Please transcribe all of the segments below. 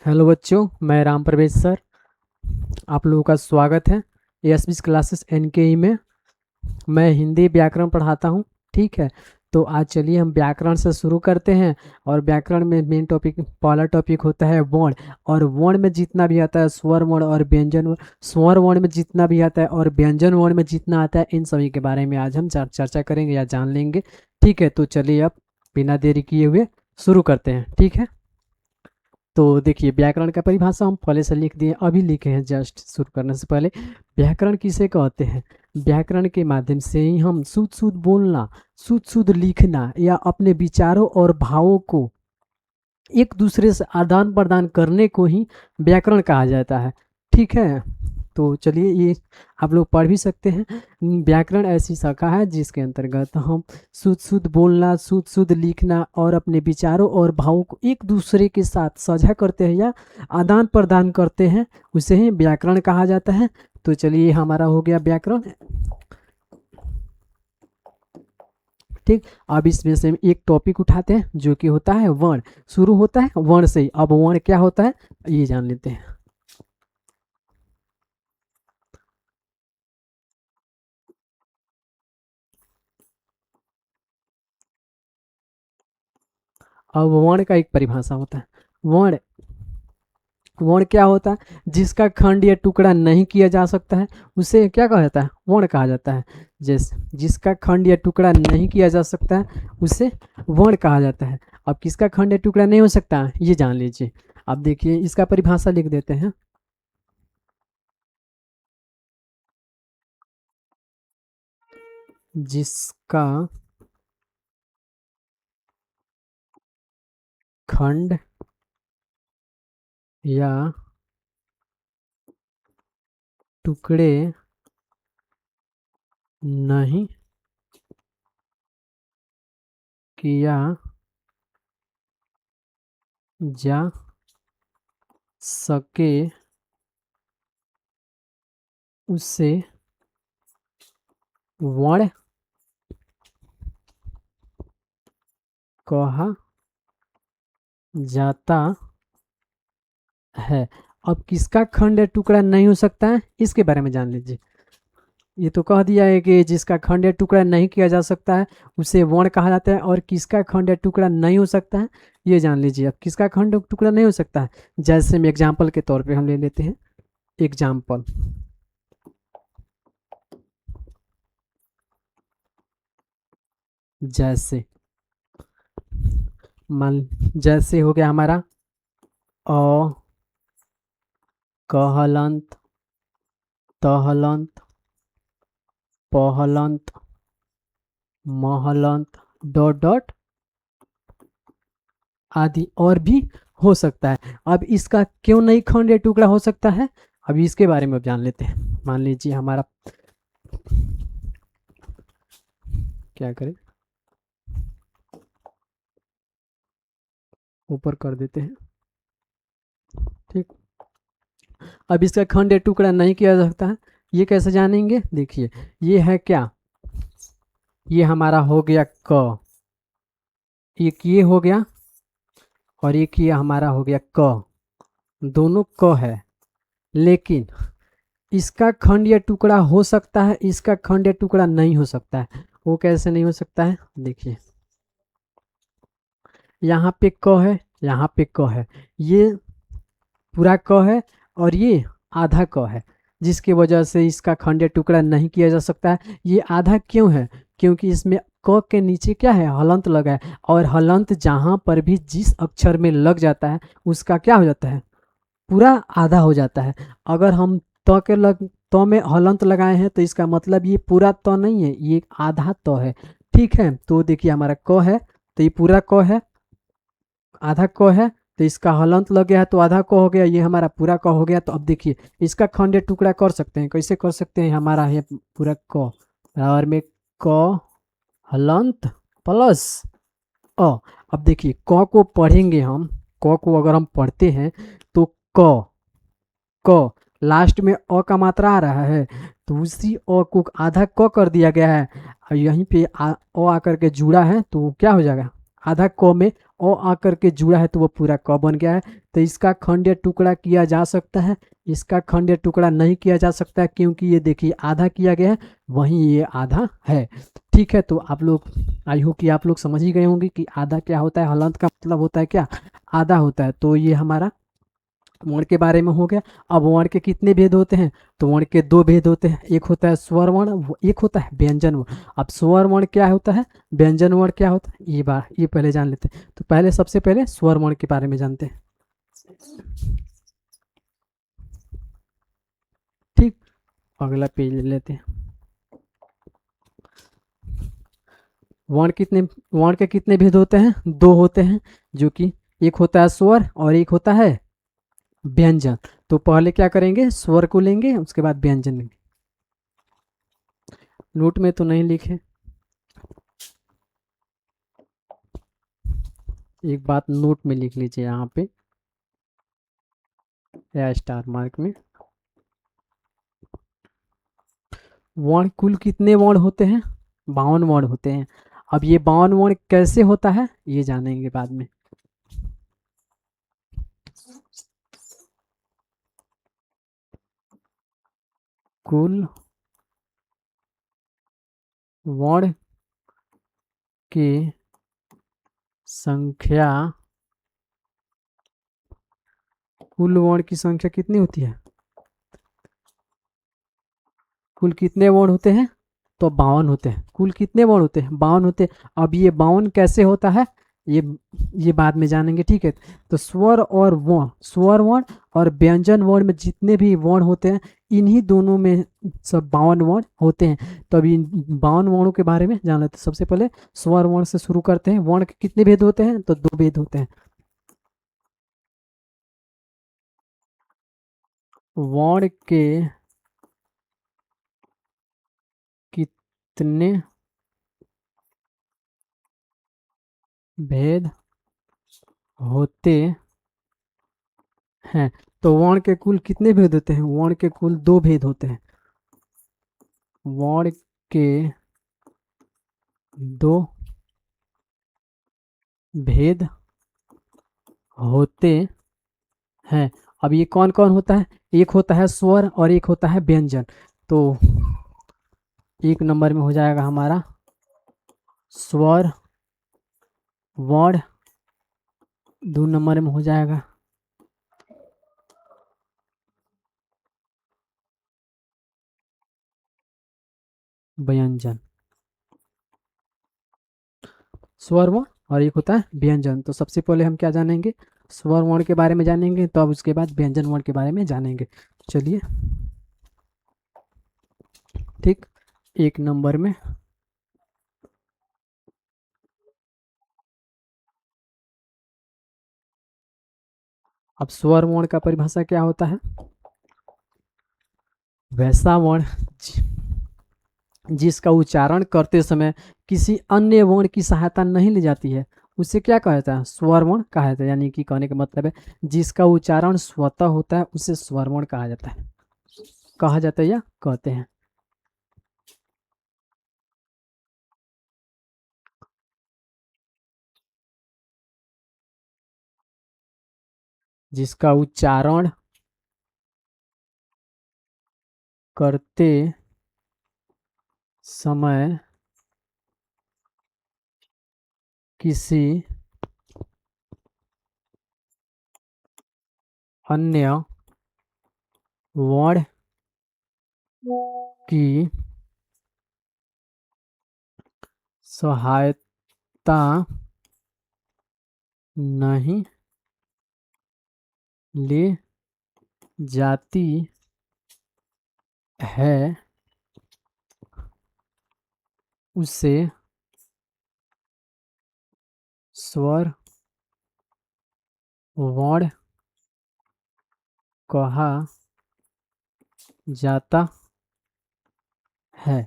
Hello बच्चों, मैं राम प्रवेश सर। आप लोगों का स्वागत है एएसबी क्लासेस एनकेई में। मैं हिंदी व्याकरण पढ़ाता हूँ। ठीक है, तो आज चलिए हम व्याकरण से शुरू करते हैं। और व्याकरण में मेन टॉपिक, पहला टॉपिक होता है वर्ण। और वर्ण में जितना भी आता है, स्वर वर्ण और व्यंजन वर्ण, स्वर वर्ण में जितना भी आता है और व्यंजन वर्ण में जितना आता है, इन सभी के बारे में आज हम चर्चा करेंगे या जान लेंगे। ठीक है, तो चलिए अब बिना देरी किए हुए शुरू करते हैं। ठीक है, तो देखिए व्याकरण का परिभाषा हम पहले से लिख दिए, अभी लिखे हैं जस्ट शुरू करने से पहले। व्याकरण किसे कहते हैं? व्याकरण के माध्यम से ही हम शुद्ध शुद्ध बोलना, शुद्ध शुद्ध लिखना या अपने विचारों और भावों को एक दूसरे से आदान प्रदान करने को ही व्याकरण कहा जाता है। ठीक है, तो चलिए ये आप लोग पढ़ भी सकते हैं। व्याकरण ऐसी शाखा है जिसके अंतर्गत हम शुद्ध शुद्ध बोलना, शुद्ध शुद्ध लिखना और अपने विचारों और भावों को एक दूसरे के साथ साझा करते हैं या आदान प्रदान करते हैं, उसे ही व्याकरण कहा जाता है। तो चलिए हमारा हो गया व्याकरण। ठीक, अब इसमें से एक टॉपिक उठाते हैं जो कि होता है वर्ण। शुरू होता है वर्ण से ही। अब वर्ण क्या होता है ये जान लेते हैं। अब वर्ण का एक परिभाषा होता है। वर्ण, वर्ण क्या होता है? जिसका खंड या टुकड़ा नहीं किया जा सकता है उसे क्या कहा जाता है? वर्ण कहा जाता है। जिसका खंड या टुकड़ा नहीं किया जा सकता है उसे वर्ण कहा जाता है। अब किसका खंड या टुकड़ा नहीं हो सकता है ये जान लीजिए। अब देखिए इसका परिभाषा लिख देते हैं। जिसका खंड या टुकड़े नहीं किया जा सके उसे वर्ण कहा जाता है। अब किसका खंड या टुकड़ा नहीं हो सकता है इसके बारे में जान लीजिए। ये तो कह दिया है कि जिसका खंड या टुकड़ा नहीं किया जा सकता है उसे वर्ण कहा जाता है। और किसका खंड या टुकड़ा नहीं हो सकता है ये जान लीजिए। अब किसका खंड या टुकड़ा नहीं हो सकता है, जैसे हम एग्जाम्पल के तौर पे हम ले लेते हैं। एग्जाम्पल, जैसे मान, जैसे हो गया हमारा अ, कहलंत, तहलंत, पहलंत, महलंत, डॉट डॉट आदि और भी हो सकता है। अब इसका क्यों नहीं खंड या टुकड़ा हो सकता है, अभी इसके बारे में अब जान लेते हैं। मान लीजिए हमारा, क्या करें, ऊपर कर देते हैं। ठीक, अब इसका खंड या टुकड़ा नहीं किया जा सकता है, ये कैसे जानेंगे? देखिए ये है क्या, ये हमारा हो गया क, एक ये हो गया और एक ये हमारा हो गया क। दोनों क है, लेकिन इसका खंड या टुकड़ा हो सकता है, इसका खंड या टुकड़ा नहीं हो सकता है। वो कैसे नहीं हो सकता है? देखिए यहाँ पे क है, यहाँ पे क है, ये पूरा क है और ये आधा क है, जिसकी वजह से इसका खंड या टुकड़ा नहीं किया जा सकता है। ये आधा क्यों है? क्योंकि इसमें क के नीचे क्या है? हलंत लगा है। और हलंत जहाँ पर भी जिस अक्षर में लग जाता है उसका क्या हो जाता है? पूरा आधा हो जाता है। अगर हम त के लग त में हलंत लगाए हैं तो इसका मतलब ये पूरा त नहीं है, ये आधा त है। ठीक है, तो देखिए हमारा क है तो ये पूरा क है, आधा क है तो इसका हलंत लग गया है तो आधा क हो गया, ये हमारा पूरा क हो गया। तो अब देखिए इसका खंड या टुकड़ा कर सकते हैं, कैसे कर सकते हैं? हमारा है पूरा क बराबर में क हलंत प्लस अ। अब देखिए क को पढ़ेंगे हम, क को अगर हम पढ़ते हैं तो क, क लास्ट में अ का मात्रा आ रहा है तो उसी अ को आधा क कर दिया गया है और यहीं पे अ आकर के जुड़ा है तो क्या हो जाएगा? आधा क में ओ आकर के जुड़ा है तो वो पूरा क बन गया है। तो इसका खंड या टुकड़ा किया जा सकता है, इसका खंड या टुकड़ा नहीं किया जा सकता है, क्योंकि ये देखिए आधा किया गया है, वहीं ये आधा है। ठीक है, तो आप लोग, आई होप कि आप लोग समझ ही गए होंगे कि आधा क्या होता है, हलंत का मतलब होता है क्या, आधा होता है। तो ये हमारा वर्ण के बारे में हो गया। अब वर्ण के कितने भेद होते हैं, तो वर्ण के दो भेद होते हैं, एक होता है स्वर वर्ण, एक होता है व्यंजन वर्ण। अब स्वर वर्ण क्या होता है, व्यंजन वर्ण क्या होता है, ये पहले जान लेते हैं। तो पहले सबसे पहले स्वर वर्ण के बारे में जानते हैं। ठीक, अगला पेज ले लेते हैं। वर्ण के कितने भेद होते हैं, दो होते हैं, जो कि एक होता है स्वर और एक होता है व्यंजन। तो पहले क्या करेंगे, स्वर को लेंगे, उसके बाद व्यंजन लेंगे। नोट में तो नहीं लिखे, एक बात नोट में लिख लीजिए यहाँ पे या स्टार मार्क में। वर्ण कुल कितने वर्ण होते हैं, 52 वर्ण होते हैं। अब ये 52 वर्ण कैसे होता है ये जानेंगे बाद में। कुल वर्ण की संख्या, कुल वर्ण की संख्या कितनी होती है, कुल कितने वर्ण होते हैं, तो 52 होते हैं। कुल कितने वर्ण होते हैं, 52 होते हैं। अब ये 52 कैसे होता है, ये ये बाद में जानेंगे। ठीक है, तो स्वर और वर्ण, स्वर वर्ण और व्यंजन वर्ण में जितने भी वर्ण होते हैं, इन्हीं दोनों में सब 52 वर्ण होते हैं। तो अभी 52 वर्णों के बारे में जान लेते हैं। सबसे पहले स्वर वर्ण से शुरू करते हैं। वर्ण के कितने भेद होते हैं, तो दो भेद होते हैं। वर्ण के कितने भेद होते हैं, तो वर्ण के कुल कितने भेद होते हैं, वर्ण के कुल दो भेद होते हैं। वर्ण के दो भेद होते हैं। अब ये कौन कौन होता है, एक होता है स्वर और एक होता है व्यंजन। तो एक नंबर में हो जाएगा हमारा स्वर वर्ण, दो नंबर में हो जाएगा व्यंजन। स्वर वर्ण और एक होता है व्यंजन। तो सबसे पहले हम क्या जानेंगे, स्वर वर्ण के बारे में जानेंगे, तो अब उसके बाद व्यंजन वर्ण के बारे में जानेंगे। चलिए, ठीक, एक नंबर में अब स्वर वर्ण का परिभाषा क्या होता है, वैसा वर्ण जिसका उच्चारण करते समय किसी अन्य वर्ण की सहायता नहीं ली जाती है, उसे क्या कहा जाता है, स्वर वर्ण कहा जाता है। यानी कि कहने का मतलब है जिसका उच्चारण स्वतः होता है उसे स्वर वर्ण कहा जाता है, कहा जाता है या कहते हैं। जिसका उच्चारण करते समय किसी अन्य वर्ण की सहायता नहीं ली जाती है, उसे स्वर वर्ण कहा जाता है।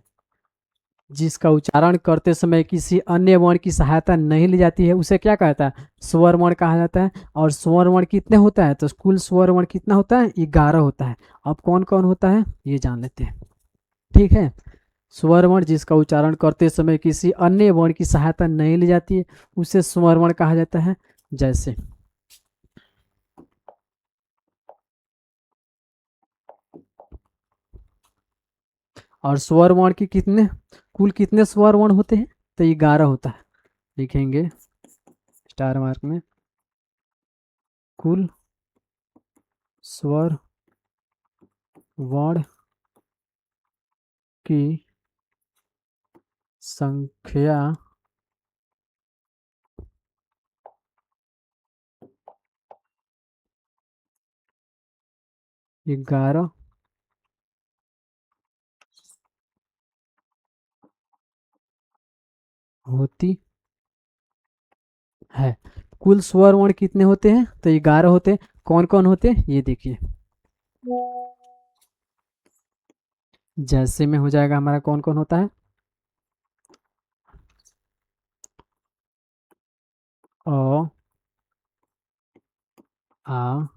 जिसका उच्चारण करते समय किसी अन्य वर्ण की सहायता नहीं ली जाती है उसे क्या कहता है, स्वर वर्ण कहा जाता है। और स्वर वर्ण कितने होता है, तो कुल स्वर वर्ण कितना होता है, 11 होता है। अब कौन कौन होता है ये जान लेते हैं। ठीक है, स्वर वर्ण जिसका उच्चारण करते समय किसी अन्य वर्ण की सहायता नहीं ली जाती है उसे स्वर वर्ण कहा जाता है। जैसे और स्वर वर्ण की कुल कितने स्वर वर्ण होते हैं? तो 11 होता है। लिखेंगे स्टार मार्क में, कुल स्वर वर्ण की संख्या 11 होती है। कुल स्वर वर्ण कितने होते हैं? तो 11 होते हैं। कौन कौन होते हैं ये देखिए। जैसे में हो जाएगा हमारा कौन कौन होता है? अ, आ,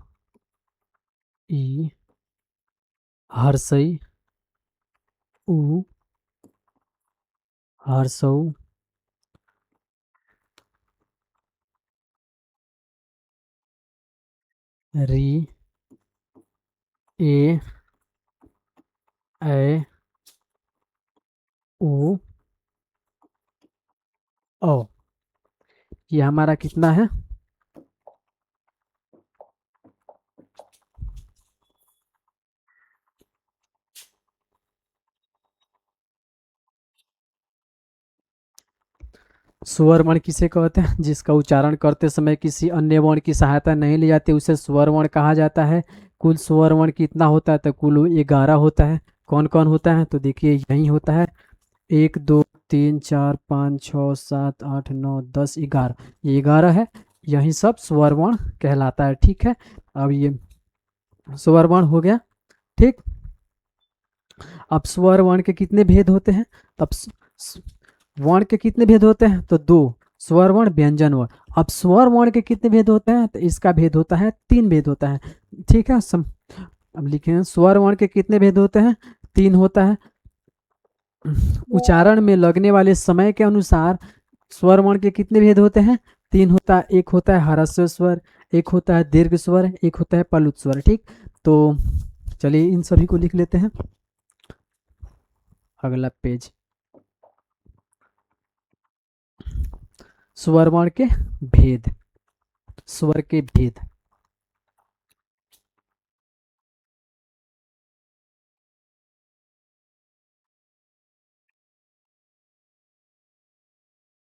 ई, हर्षई, उ, हर्षऊ, री, ए, ऐ, उ, औ। ये हमारा कितना है? स्वर वर्ण किसे कहते हैं? जिसका उच्चारण करते समय किसी अन्य वर्ण की सहायता नहीं ली जाती उसे स्वर वर्ण कहा जाता है। कुल स्वर वर्ण कितना होता है? तो कुल 11 होता है। कौन कौन होता है? तो देखिए यही होता है, 1 2 3 4 5 6 7 8 9 10 11। ये 11 है। यही सब स्वर वर्ण कहलाता है। ठीक है, अब ये स्वर वर्ण हो गया। ठीक, अब स्वर वर्ण के कितने भेद होते हैं? अब वर्ण के कितने भेद होते हैं? तो 2, स्वर वर्ण व्यंजन वर्ण। अब स्वर वर्ण के कितने भेद होते हैं? तो इसका भेद होता है 3 भेद होता है। ठीक है, अब लिखे स्वर वर्ण के कितने भेद होते हैं? 3 होता है। उच्चारण में लगने वाले समय के अनुसार स्वर वर्ण के कितने भेद होते हैं? 3 होता है। एक होता है ह्रस्व स्वर, एक होता है दीर्घ स्वर, एक होता है पलुत स्वर। ठीक, तो चलिए इन सभी को लिख लेते हैं। अगला पेज, स्वर वर्ण के भेद, स्वर के भेद।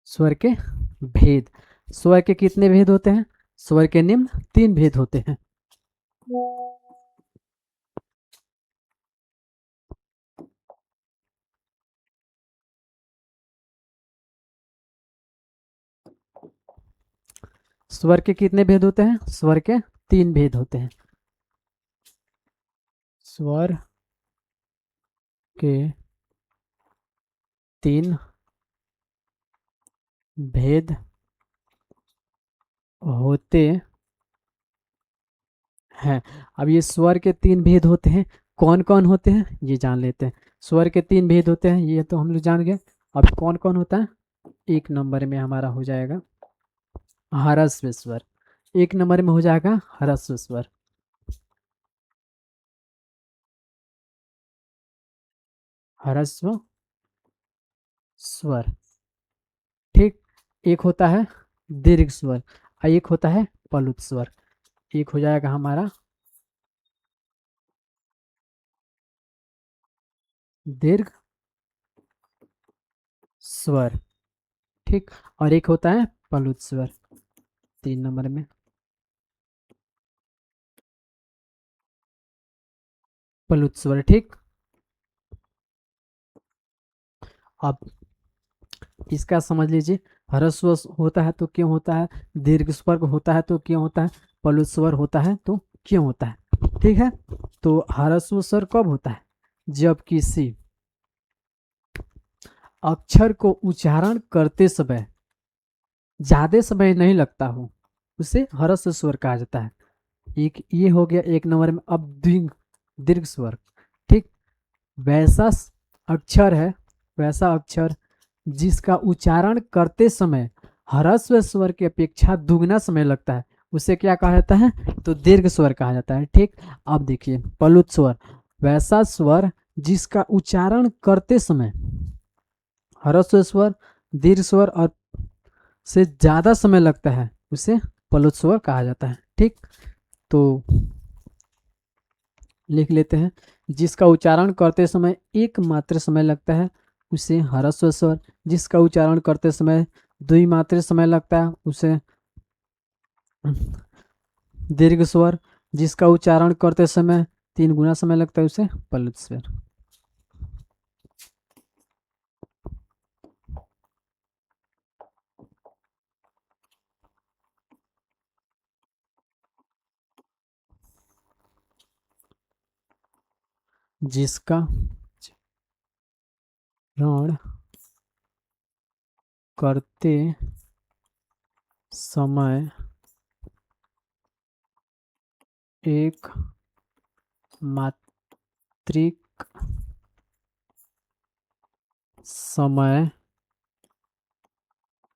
स्वर के भेद, स्वर के कितने भेद होते हैं? स्वर के निम्न 3 भेद होते हैं। स्वर के कितने भेद होते हैं? स्वर के 3 भेद होते हैं। स्वर के 3 भेद होते हैं। अब ये स्वर के 3 भेद होते हैं, कौन कौन होते हैं ये जान लेते हैं। स्वर के 3 भेद होते हैं ये तो हम लोग जान गए। अब कौन कौन होता है? 1 नंबर में हमारा हो जाएगा ह्रस्व स्वर। 1 नंबर में हो जाएगा ह्रस्व स्वर। ह्रस्व स्वर। ठीक, एक होता है दीर्घ स्वर और एक होता है पलुत स्वर। एक हो जाएगा हमारा दीर्घ स्वर। ठीक, और एक होता है पलुत स्वर 3 नंबर में। पलुत स्वर। ठीक, अब इसका समझ लीजिए, ह्रस्व होता है तो क्यों होता है, दीर्घ स्वर होता है तो क्यों होता है, पलुत स्वर होता है तो क्यों होता है। ठीक है, तो ह्रस्व स्वर कब होता है? जब किसी अक्षर को उच्चारण करते समय ज्यादा समय नहीं लगता हो उसे ह्रस्व स्वर कहा जाता है। एक ये हो गया 1 नंबर में। अब दीर्घ दीर्घ स्वर। ठीक, वैसा अक्षर है वैसा अक्षर जिसका उच्चारण करते समय ह्रस्व स्वर की अपेक्षा दुगना समय लगता है उसे क्या कहा जाता है? तो दीर्घ स्वर कहा जाता है। ठीक, अब देखिए प्लुत स्वर, वैसा स्वर जिसका उच्चारण करते समय ह्रस्व स्वर, दीर्घ स्वर और से ज्यादा समय लगता है उसे प्लुत स्वर कहा जाता है। ठीक, तो लिख लेते हैं, जिसका उच्चारण करते समय एकमात्र समय लगता है उसे ह्रस्व स्वर, जिसका उच्चारण करते समय द्विमात्र समय लगता है उसे दीर्घ स्वर, जिसका उच्चारण करते समय 3 गुना समय लगता है उसे प्लुत स्वर। जिसका रण करते समय एक मात्रिक समय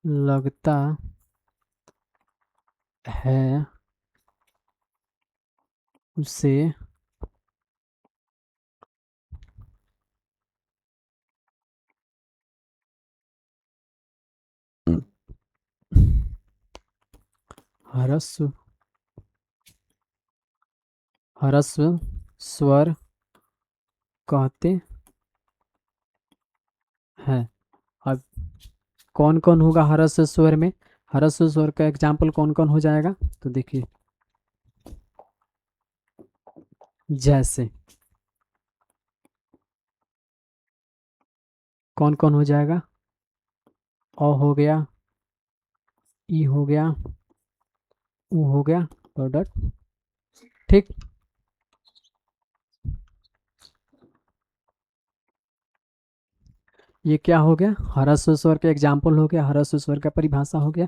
लगता है उसे ह्रस्व स्वर कहते हैं। अब कौन कौन होगा ह्रस्व स्वर में? ह्रस्व स्वर का एग्जाम्पल कौन कौन हो जाएगा? तो देखिए, जैसे कौन कौन हो जाएगा? अ हो गया, ई हो गया, उ हो गया, प्रोडक्ट। ठीक, ये क्या हो गया? ह्रस्व स्वर का एग्जाम्पल हो गया, ह्रस्व स्वर का परिभाषा हो गया।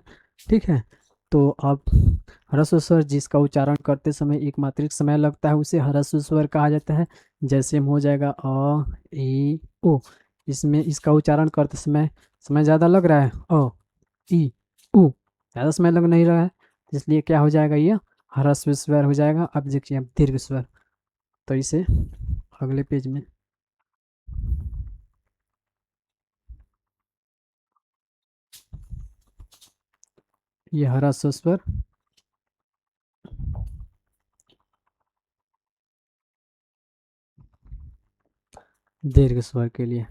ठीक है, तो अब ह्रस्व स्वर जिसका उच्चारण करते समय एक मात्रिक समय लगता है उसे ह्रस्व स्वर कहा जाता है। जैसे में हो जाएगा अ, ई, ओ, इसमें इसका उच्चारण करते समय ज़्यादा लग रहा है, अ, ई, उ, ज़्यादा समय लग नहीं रहा है, इसलिए क्या हो जाएगा? ये ह्रस्व स्वर हो जाएगा। अब देखिए अब दीर्घ स्वर, तो इसे अगले पेज में ये ह्रस्व स्वर दीर्घ स्वर के लिए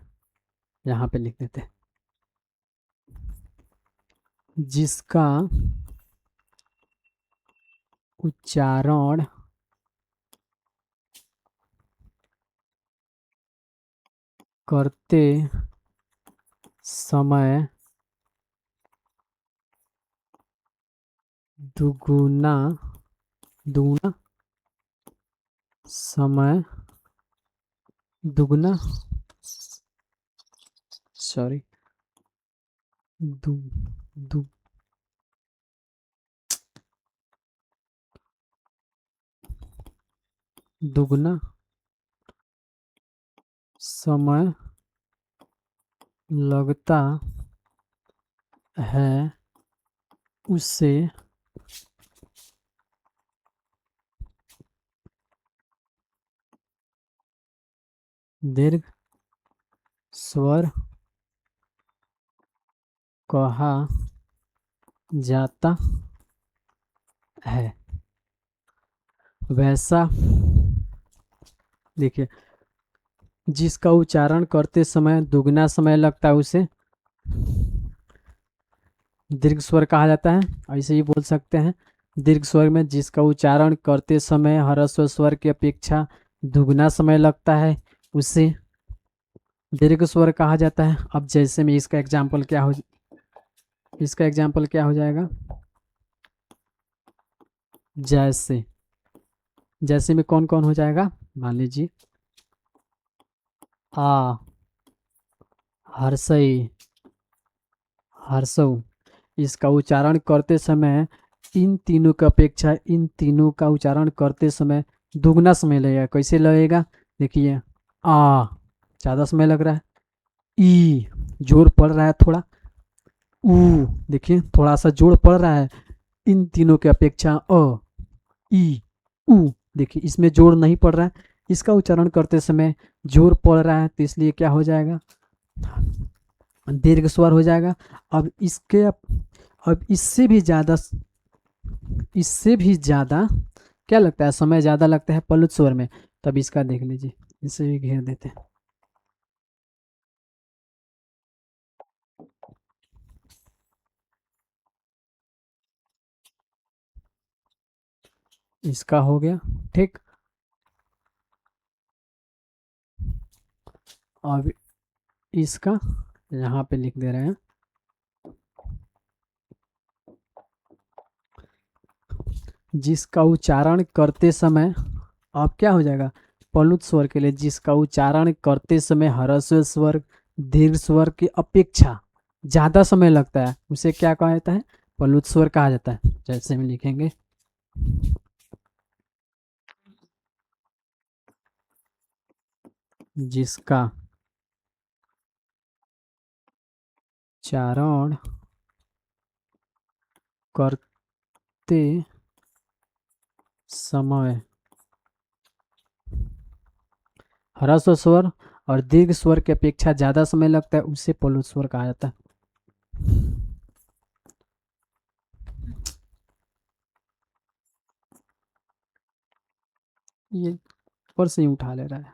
यहाँ पे लिख देते हैं, जिसका उच्चारण करते समय दुगुना दुगुना समय दुगुना सॉरी दु, दु, दुगुना समय लगता है उसे दीर्घ स्वर कहा जाता है। वैसा देखिए, जिसका उच्चारण करते समय दुगना समय लगता है उसे दीर्घ स्वर कहा जाता है। ऐसे ही बोल सकते हैं, दीर्घ स्वर में जिसका उच्चारण करते समय ह्रस्व स्वर की अपेक्षा दुगना समय लगता है उसे दीर्घ स्वर कहा जाता है। अब जैसे में इसका एग्जाम्पल क्या हो जाएगा? जैसे जैसे में कौन कौन हो जाएगा? मान लीजिए आ, हर्षई, हर्षौ, इसका उच्चारण करते समय इन तीनों की अपेक्षा इन तीनों का उच्चारण करते समय दुगना समय लगेगा। कैसे लगेगा? देखिए आ ज़्यादा समय लग रहा है, ई, जोर पड़ रहा है थोड़ा। ऊ, देखिए थोड़ा सा जोर पड़ रहा है इन तीनों के अपेक्षा। ई, ऊ, देखिए इसमें जोर नहीं पड़ रहा है, इसका उच्चारण करते समय जोर पड़ रहा है, तो इसलिए क्या हो जाएगा, दीर्घ स्वर हो जाएगा। अब अब इससे भी ज़्यादा क्या लगता है, समय ज़्यादा लगता है पलुत स्वर में। तब इसका देख लीजिए, इसे भी घेर देते हैं। इसका हो गया, ठीक। अब इसका यहाँ पे लिख दे रहे हैं। जिसका उच्चारण करते समय, अब क्या हो जाएगा, पलुत स्वर के लिए जिसका उच्चारण करते समय ह्रस्व स्वर दीर्घ स्वर की अपेक्षा ज़्यादा समय लगता है, उसे क्या कहा जाता है, पलुत स्वर कहा जाता है। जैसे में लिखेंगे, जिसका उच्चारण करते समय ह्रस्व स्वर और दीर्घ स्वर की अपेक्षा ज़्यादा समय लगता है, उसे पलुत स्वर कहा जाता है। ये ऊपर से ही उठा ले रहा है।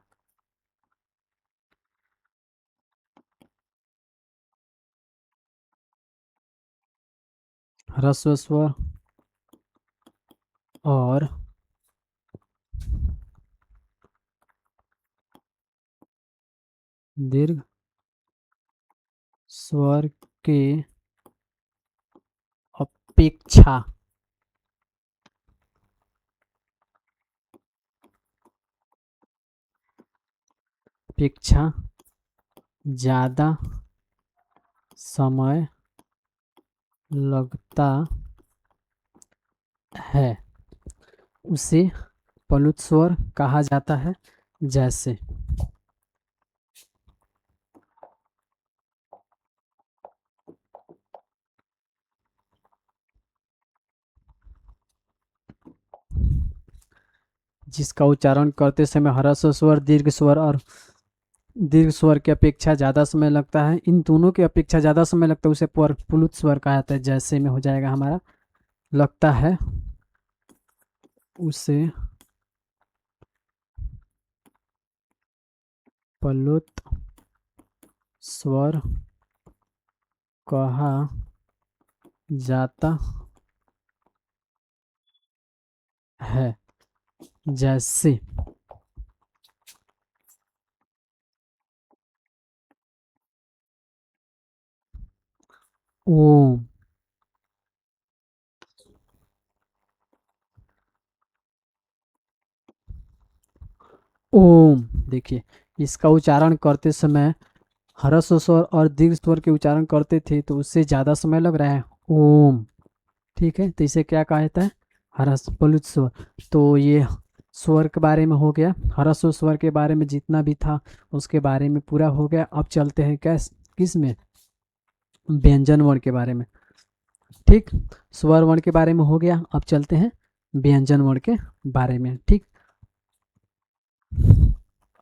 ह्रस्व स्वर और दीर्घ स्वर के अपेक्षा अपेक्षा ज़्यादा समय लगता है, उसे पलुत स्वर कहा जाता है। जैसे जिसका उच्चारण करते समय ह्रस्व स्वर दीर्घ स्वर की अपेक्षा ज़्यादा समय लगता है, इन दोनों की अपेक्षा ज़्यादा समय लगता है, उसे पुलुत स्वर कहा जाता है। जैसे में हो जाएगा हमारा, लगता है, उसे पलुत स्वर कहा जाता है। जैसे ओम, ओम, देखिए इसका उच्चारण करते समय ह्रस्व स्वर और दीर्घ स्वर के उच्चारण करते थे, तो उससे ज़्यादा समय लग रहा है, ओम, ठीक है। तो इसे क्या कहा जाता है, ह्रस्व पलुत स्वर। तो ये स्वर के बारे में हो गया, ह्रस्व स्वर के बारे में जितना भी था उसके बारे में पूरा हो गया। अब चलते हैं किस में, व्यंजन वर्ण के बारे में, ठीक। स्वर वर्ण के बारे में हो गया, अब चलते हैं व्यंजन वर्ण के बारे में, ठीक।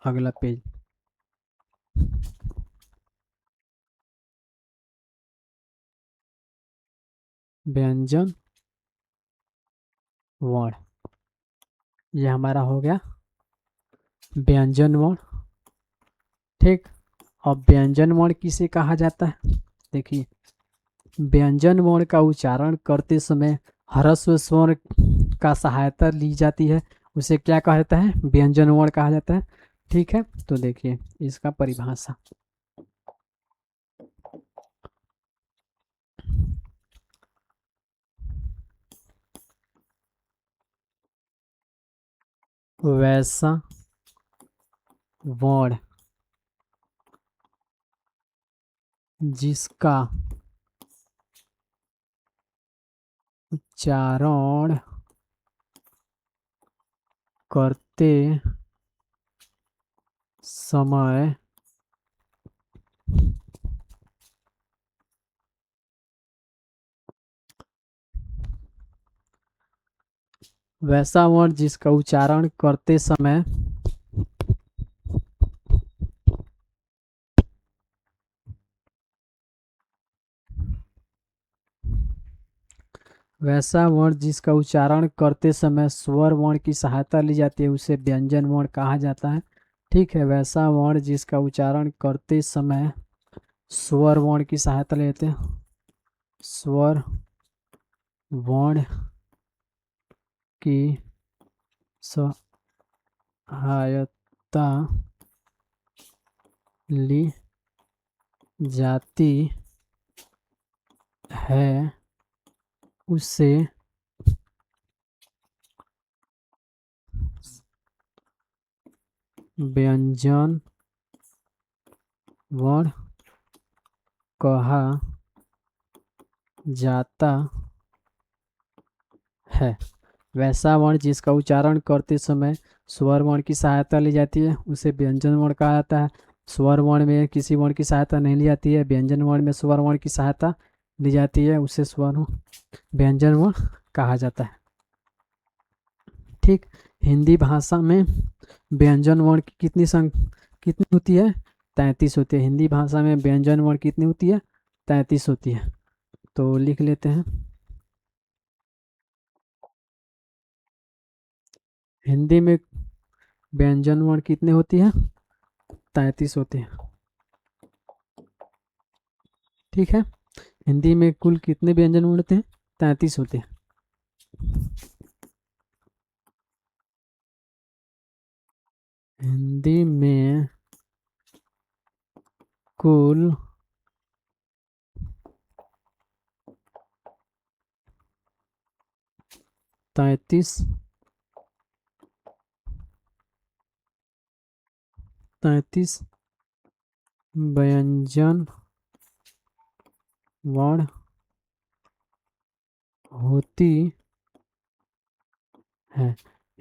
अगला पेज, व्यंजन वर्ण, ये हमारा हो गया व्यंजन वर्ण, ठीक। अब व्यंजन वर्ण किसे कहा जाता है, देखिए व्यंजन वर्ण का उच्चारण करते समय ह्रस्व स्वर का सहायता ली जाती है, उसे क्या कहा जाता है, व्यंजन वर्ण कहा जाता है, ठीक है। तो देखिए इसका परिभाषा, वैसा वर्ण जिसका उच्चारण करते समय वैसा वर्ण जिसका उच्चारण करते समय वैसा वर्ण जिसका उच्चारण करते समय स्वर वर्ण की सहायता ली जाती है उसे व्यंजन वर्ण कहा जाता है। ठीक है, वैसा वर्ण जिसका उच्चारण करते समय स्वर वर्ण की सहायता लेते हैं, स्वर वर्ण की सहायता ली जाती है उसे व्यंजन वर्ण कहा जाता है। वैसा वर्ण जिसका उच्चारण करते समय स्वर वर्ण की सहायता ली जाती है उसे व्यंजन वर्ण कहा जाता है। स्वर वर्ण में किसी वर्ण की सहायता नहीं ली जाती है, व्यंजन वर्ण में स्वर वर्ण की सहायता ली जाती है, उसे स्वर व्यंजन वर्ण कहा जाता है। ठीक, हिंदी भाषा में व्यंजन वर्ण की कितनी होती है? 33 होती है। हिंदी भाषा में व्यंजन वर्ण कितनी होती है? 33 होती है। तो लिख लेते हैं, हिंदी में व्यंजन वर्ण कितने होती है? 33 होती है। ठीक है, हिंदी में कुल कितने व्यंजन वर्ण होते हैं? 33 होते हैं। हिंदी में कुल 33 व्यंजन वर्ण होती है।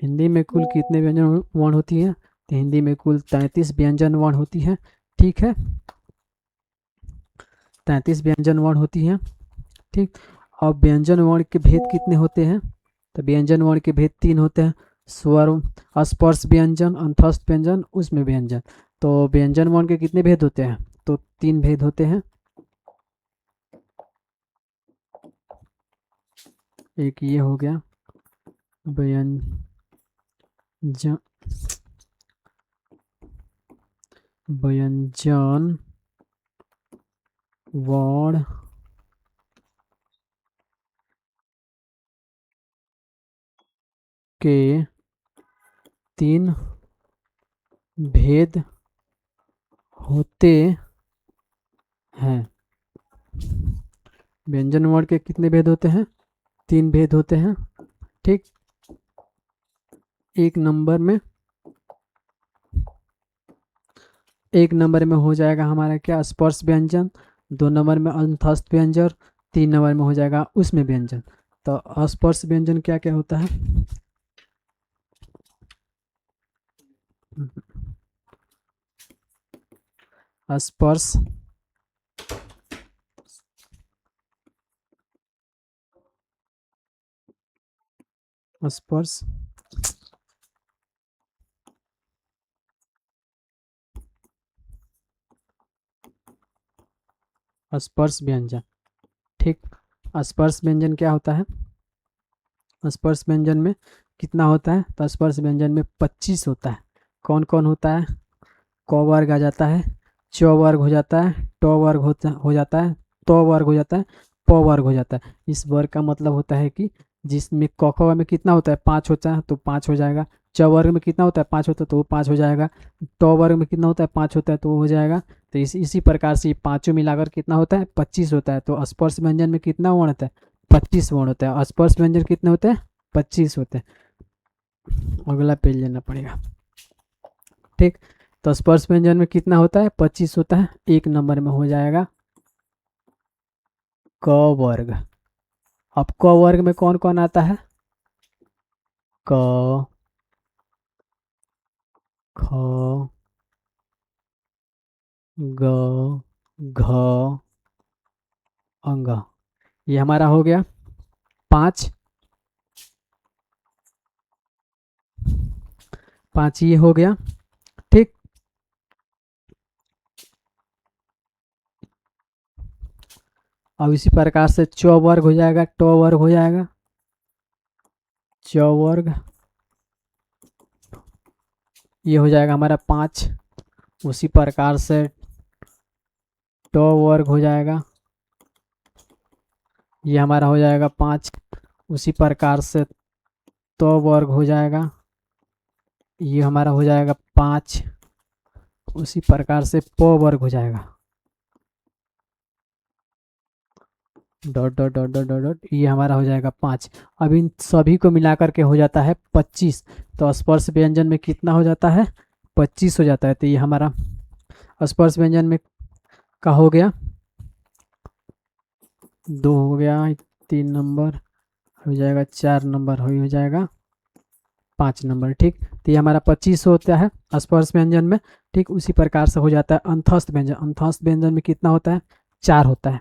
हिंदी में कुल कितने व्यंजन वर्ण होती है? तो हिंदी में कुल 33 व्यंजन वर्ण होती है। ठीक है, 33 व्यंजन वर्ण होती है। ठीक, और व्यंजन वर्ण के भेद कितने होते हैं? तो व्यंजन वर्ण के भेद 3 होते हैं, स्वर, स्पर्श व्यंजन, अंतस्थ व्यंजन, उसमें व्यंजन। तो व्यंजन वर्ण के कितने भेद होते हैं? तो 3 भेद होते हैं। एक ये हो गया व्यंजन व्यंजन वर्ण के 3 भेद होते हैं। व्यंजन वर्ण के कितने भेद होते हैं? 3 भेद होते हैं। ठीक, एक नंबर में हो जाएगा हमारा क्या? स्पर्श व्यंजन। 2 नंबर में अंतस्थ व्यंजन। 3 नंबर में हो जाएगा उसमें व्यंजन। तो स्पर्श व्यंजन क्या क्या होता है? स्पर्श स्पर्श स्पर्श व्यंजन। ठीक, स्पर्श व्यंजन क्या होता है? स्पर्श व्यंजन में कितना होता है? तो स्पर्श व्यंजन में 25 होता है। कौन कौन होता है? क वर्ग आ जाता है, च वर्ग हो जाता है, ट वर्ग हो जाता है, त वर्ग हो जाता है, प वर्ग हो जाता है। इस वर्ग का मतलब होता है कि जिसमें क ख में कितना होता है? 5 होता है तो 5 हो जाएगा। च वर्ग में कितना होता है? 5 होता है तो वो 5 हो जाएगा। ट वर्ग में कितना होता है? 5 होता है तो वो हो जाएगा। तो इसी प्रकार से ये पाँचों मिलाकर कितना होता है? 25 होता है। तो स्पर्श व्यंजन में कितना वर्ण होता है? 25 वर्ण होता है। स्पर्श व्यंजन कितने होते हैं? 25 होते हैं। अगला पेज लेना पड़ेगा। ठीक, तो स्पर्श व्यंजन में कितना होता है? 25 होता है। एक नंबर में हो जाएगा क वर्ग। अब क वर्ग में कौन कौन आता है? क, ख, ग, घ, अंग। ये हमारा हो गया 5। 5 ये हो गया। ठीक, अब इसी प्रकार से चौवर्ग हो जाएगा, टवर्ग हो जाएगा, चौवर्ग ये हो जाएगा हमारा 5। उसी प्रकार से टवर्ग हो जाएगा, ये हमारा हो जाएगा 5। उसी प्रकार से टवर्ग हो जाएगा, ये हमारा हो जाएगा 5। उसी प्रकार से प वर्ग हो जाएगा, dot dot dot dot dot dot, ये हमारा हो जाएगा 5। अब इन सभी को मिला करके हो जाता है 25। तो स्पर्श व्यंजन में कितना हो जाता है? 25 हो जाता है। तो ये हमारा स्पर्श व्यंजन में का हो गया 2 हो गया, 3 नंबर हो जाएगा, 4 नंबर हो जाएगा, 5 नंबर। ठीक, तो ये हमारा 25 होता है स्पर्श व्यंजन में। ठीक, उसी प्रकार से हो जाता है अंतस्थ व्यंजन। अंतस्थ व्यंजन में कितना होता है? 4 होता है।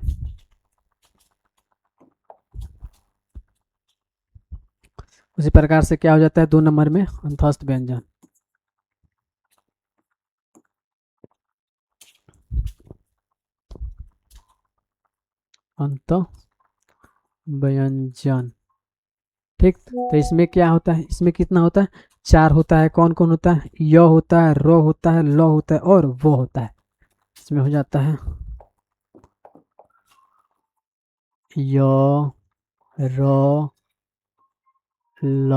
उसी प्रकार से क्या हो जाता है 2 नंबर में? अंतस्थ व्यंजन। अंत व्यंजन। ठीक, तो इसमें क्या होता है? इसमें कितना होता है? 4 होता है। कौन कौन होता है? य होता है, र होता है, ल होता है और वो होता है। इसमें हो जाता है य, र, ल,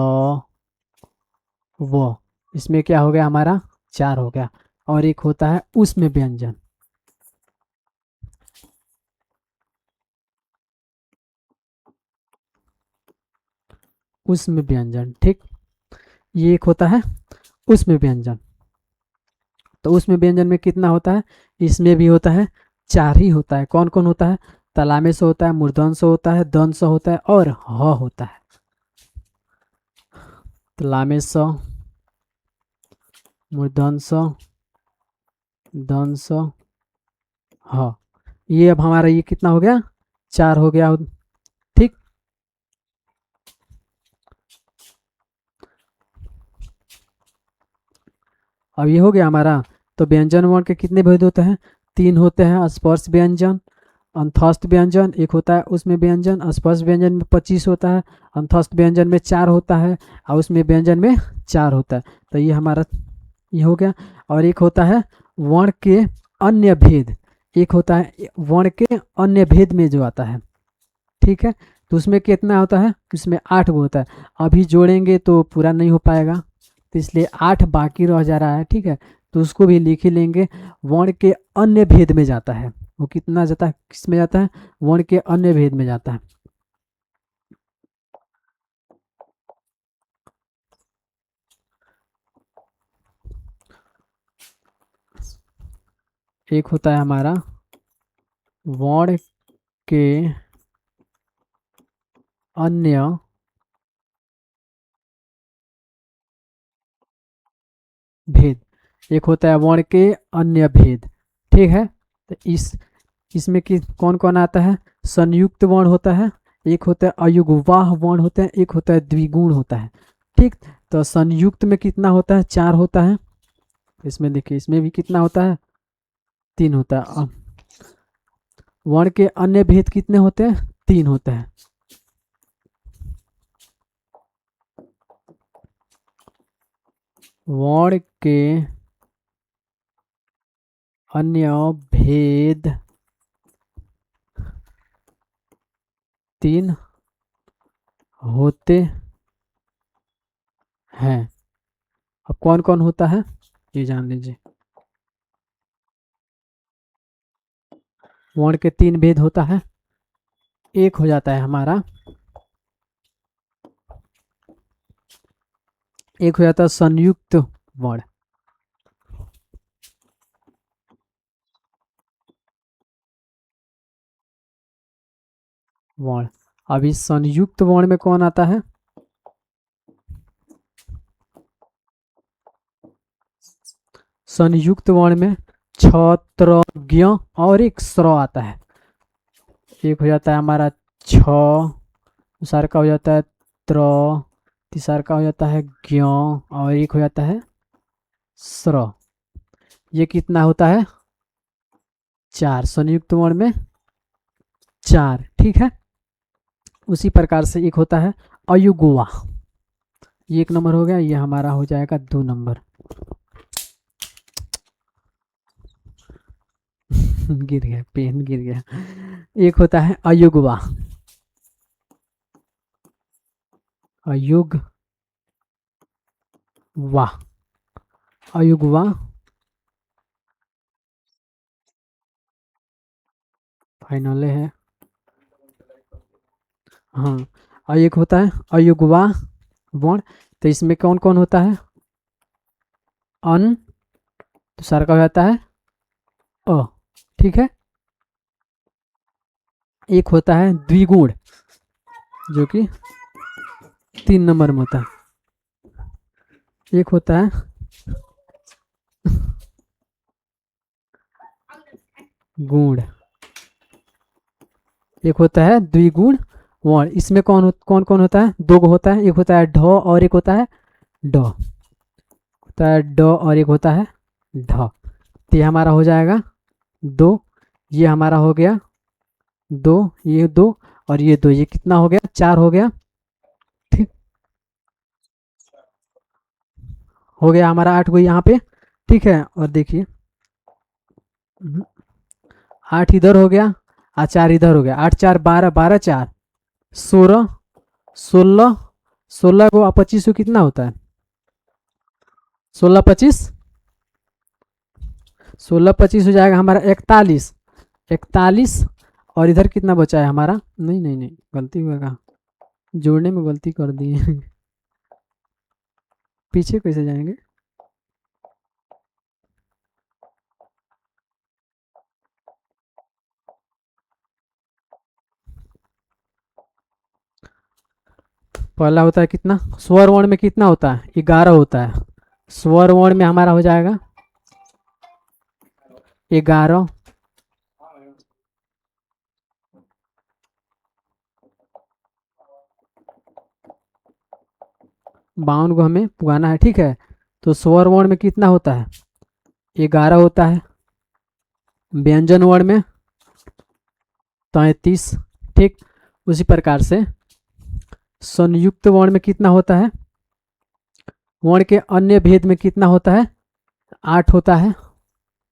वो। इसमें क्या हो गया हमारा? 4 हो गया। और एक होता है उसमें व्यंजन। उसमें व्यंजन। ठीक, ये एक होता है उसमें व्यंजन। तो उसमें व्यंजन में कितना होता है? इसमें भी होता है 4 ही होता है। कौन कौन होता है? तलामे से होता है, मूर्धन्य होता है, दंश होता है और ह होता है। तलामे से, मूर्धन्य, दंश, ह। ये अब हमारा ये कितना हो गया? 4 हो गया। ठीक, अब ये हो गया हमारा। तो व्यंजन वर्ण के कितने भेद होते हैं? 3 होते हैं। स्पर्श व्यंजन, अंतस्थ व्यंजन एक होता है, उसमें व्यंजन। स्पर्श व्यंजन में 25 होता है, अंतस्थ व्यंजन में 4 होता है और उसमें व्यंजन में 4 होता है। तो ये हमारा ये हो गया। और एक होता है वर्ण के अन्य भेद। एक होता है वर्ण के अन्य भेद में जो आता है। ठीक है, तो उसमें कितना होता है? उसमें 8 गो होता है। अभी जोड़ेंगे तो पूरा नहीं हो पाएगा, तो इसलिए 8 बाकी रह जा रहा है। ठीक है, तो उसको भी लिख ही लेंगे। वर्ण के अन्य भेद में जाता है। वो कितना जाता है? किस में जाता है? वर्ण के अन्य भेद में जाता है। एक होता है हमारा वर्ण के अन्य भेद, एक होता है वर्ण के अन्य भेद। ठीक है, तो इसमें कि कौन कौन आता है? संयुक्त वर्ण होता है, एक होता है अयुग्वाह वर्ण होता है, एक होता है द्विगुण होता है। ठीक, तो संयुक्त में कितना होता है? 4 होता है। इसमें देखिए, इसमें भी कितना होता है? 3 होता है। वर्ण के अन्य भेद कितने होते हैं? 3 होते हैं। वर्ण के अन्य भेद 3 होते हैं। अब कौन कौन होता है ये जान लीजिए। वर्ण के 3 भेद होता है। एक हो जाता है हमारा, एक हो जाता है संयुक्त वर्ण। वर्ण, अभी संयुक्त वर्ण में कौन आता है? संयुक्त वर्ण में क्षत्रज्ञ और एक स्र आता है। एक हो जाता है हमारा छ, दूसरा का हो जाता है त्र, तीसरा का हो जाता है ज्ञ और एक हो जाता है स्र, ये कितना होता है 4, संयुक्त वर्ण में 4, ठीक है। उसी प्रकार से एक होता है अयुग्वा, ये 1 नंबर हो गया, ये हमारा हो जाएगा 2 नंबर। गिर गया, पेन गिर गया। एक होता है अयुग्वा, अयुग्वा, अयुग्वा फाइनल है। हाँ, और एक होता है अयुग्वा वर्ण, तो इसमें कौन कौन होता है, अन, तो सर का हो जाता है अ, ठीक है। एक होता है द्विगुण, जो कि 3 नंबर में होता है। एक होता है गुण, एक होता है द्विगुण वर्ण। इसमें कौन कौन होता है, 2 होता है, एक होता है ढ और एक होता है ड, होता है ड और एक होता है ढ। तो ये हमारा हो जाएगा 2, ये हमारा हो गया 2, ये 2 और ये 2, ये कितना हो गया 4 हो गया, ठीक हो गया हमारा 8 को यहाँ पे, ठीक है। और देखिए 8 इधर हो गया और 4 इधर हो गया, 8 4 12, 12 4 16, 16, 16 को 25 को कितना होता है 16 25, 16 25 हो जाएगा हमारा 41, 41 और इधर कितना बचा है हमारा, नहीं नहीं नहीं गलती हुआ, जोड़ने में गलती कर दिए। पीछे कैसे जाएंगे, पहला होता है कितना, स्वर वर्ण में कितना होता है 11 होता है, स्वर वर्ण में हमारा हो जाएगा 11, बावन को हमें पुगाना है, ठीक है। तो स्वर वर्ण में कितना होता है 11 होता है, व्यंजन वर्ण में 33, ठीक। उसी प्रकार से संयुक्त वर्ण में कितना होता है, वर्ण के अन्य भेद में कितना होता है 8 होता है,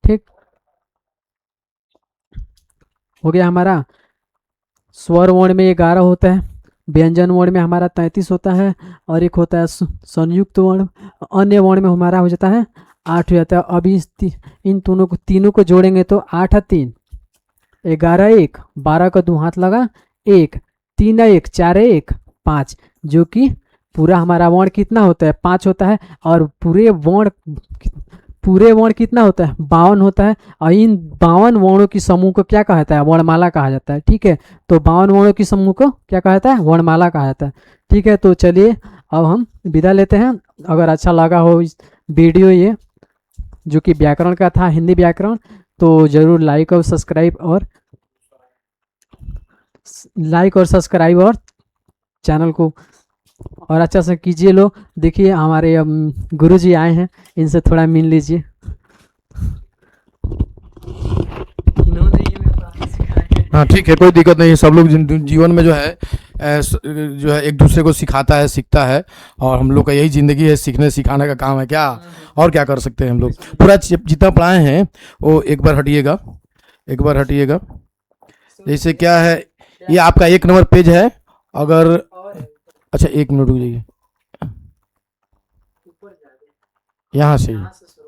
ठीक हो गया हमारा। स्वर वर्ण में 11 होता है, व्यंजन वर्ण में हमारा 33 होता है और एक होता है संयुक्त वर्ण, अन्य वर्ण में हमारा हो जाता है 8 हो जाता है। अब इन दोनों को तीनों को जोड़ेंगे तो 8 3, 11 1, 12 का 2 हाथ लगा 1, 3 1, 4 1 5, जो कि पूरा हमारा वर्ण कितना होता है 5 होता है। और पूरे वर्ण कितना होता है 52 होता है। और इन 52 वर्णों की समूह को क्या कहा जाता है, वर्णमाला कहा जाता है, ठीक है। तो 52 वर्णों की समूह को क्या कहा जाता है, वर्णमाला कहा जाता है, ठीक है। तो चलिए अब हम विदा लेते हैं। अगर अच्छा लगा हो इस वीडियो ये जो कि व्याकरण का था, हिंदी व्याकरण, तो ज़रूर लाइक और सब्सक्राइब और चैनल को और अच्छा से कीजिए। लो देखिए हमारे गुरुजी आए हैं, इनसे थोड़ा मिल लीजिए। हाँ ठीक है, कोई दिक्कत नहीं है। सब लोग जीवन में जो है एक दूसरे को सिखाता है, सीखता है, और हम लोग का यही ज़िंदगी है, सीखने सिखाने का काम है क्या, और क्या कर सकते हैं हम लोग। पूरा जितना पढ़ाए हैं वो एक बार हटिएगा, जैसे क्या है, ये आपका 1 नंबर पेज है। अगर अच्छा 1 मिनट रुक जाइए, यहाँ से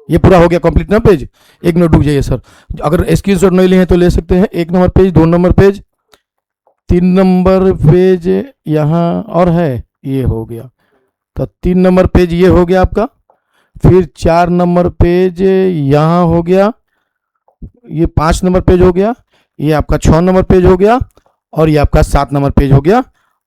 ये पूरा हो गया कंप्लीट ना पेज। 1 मिनट रुक जाइए सर, अगर स्क्रीनशॉट नहीं लिए हैं तो ले सकते हैं। 1 number page, 2 number page, 3 number page यहाँ और है, ये हो गया। तो 3 नंबर पेज ये हो गया आपका, फिर 4 नंबर पेज यहाँ हो गया, ये 5 नंबर पेज हो गया, ये आपका 6 नंबर पेज हो गया, और ये आपका 7 नंबर पेज हो गया,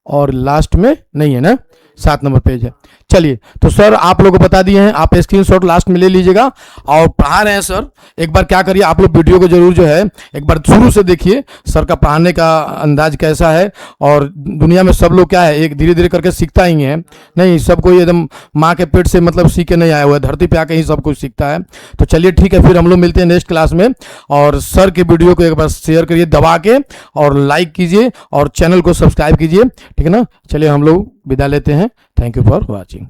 और लास्ट में नहीं है ना, 7 नंबर पेज है। चलिए, तो सर आप लोगों को बता दिए हैं, आप स्क्रीनशॉट लास्ट में ले लीजिएगा। और पढ़ा रहे हैं सर, एक बार क्या करिए, आप लोग वीडियो को जरूर जो है एक बार शुरू से देखिए, सर का पढ़ाने का अंदाज कैसा है। और दुनिया में सब लोग क्या है, एक धीरे धीरे करके सीखता ही है, नहीं सब कोई एकदम माँ के पेट से मतलब सीख के नहीं आया हुआ है, धरती पे आके ही सब कुछ सीखता है। तो चलिए ठीक है, फिर हम लोग मिलते हैं नेक्स्ट क्लास में। और सर के वीडियो को एक बार शेयर करिए दबा के, और लाइक कीजिए, और चैनल को सब्सक्राइब कीजिए, ठीक है ना। चलिए हम लोग विदा लेते हैं। Thank you for watching.